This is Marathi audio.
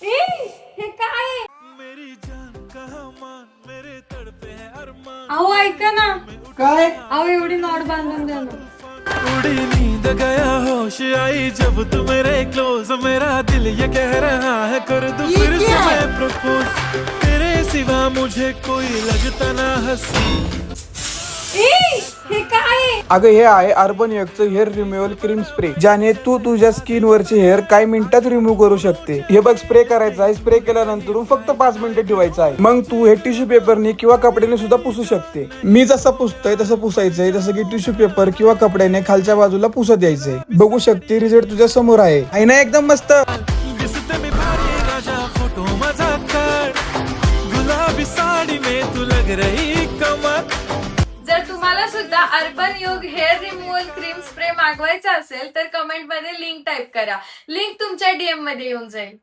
हे काय? मेरी जान कहाँ मान मेरे तड़पे है अरमान अहो ऐका ना, काय? अहो एवढी नॉट बांधून द्या ना. उड़ी नींद गया होश आई जब तू मेरे क्लोज मेरा दिल ये कह रहा है कर दू ये फिर से क्या? मैं प्रपोज तेरे सिवा मुझे कोई लगता ना हंसी हे काय? अगं हे आहे अर्बन चं हेअर रिम्युअल क्रीम स्प्रे, ज्याने तू तुझ्या स्किन वरचे हेअर काही मिनिटात रिमूव्ह करू शकते. हे बघ, स्प्रे करायचा आहे. स्प्रे केल्यानंतर फक्त 5 मिनिटं ठेवायचं आहे. मग तू हे टिश्यू पेपरने किंवा कपड्याने सुद्धा पुसू शकते. मी जसं पुसतोय तसं पुसायचंय, जसं की टिश्यू पेपर किंवा कपड्याने खालच्या बाजूला पुसत द्यायचंय. बघू शकते, रिझल्ट तुझ्या समोर आहे ना, एकदम मस्त. दिसते मी भारी राजा फोटो माझा काढ गुलाबी साडी में तू लग रही कमाल. जर तुम्हाला सुद्धा अर्बन योग हेअर रिमूव्हल क्रीम स्प्रे मागवायचा असेल तर कमेंट मध्ये लिंक टाईप करा. लिंक तुमच्या डीएम मध्ये येऊन जाईल.